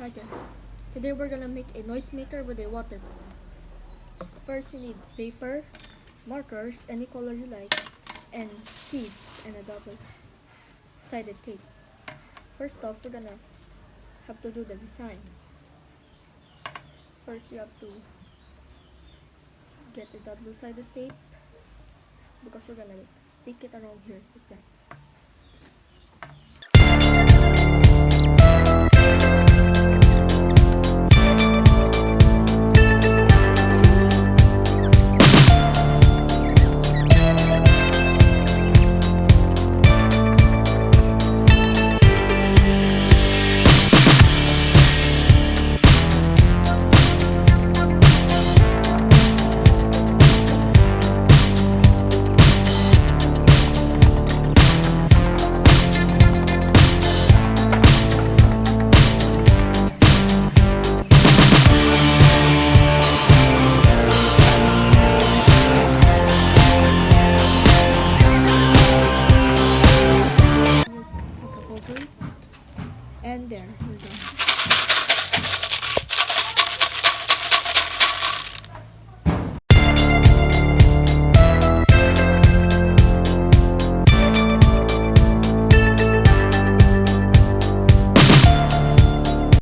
Hi guys, today we're gonna make a noise maker with a water pump. First you need paper, markers, any color you like, and seeds and a double-sided tape. First off, we're gonna have to do the design. First you have to get a double-sided tape because we're gonna stick it around here like that. And there, we're done.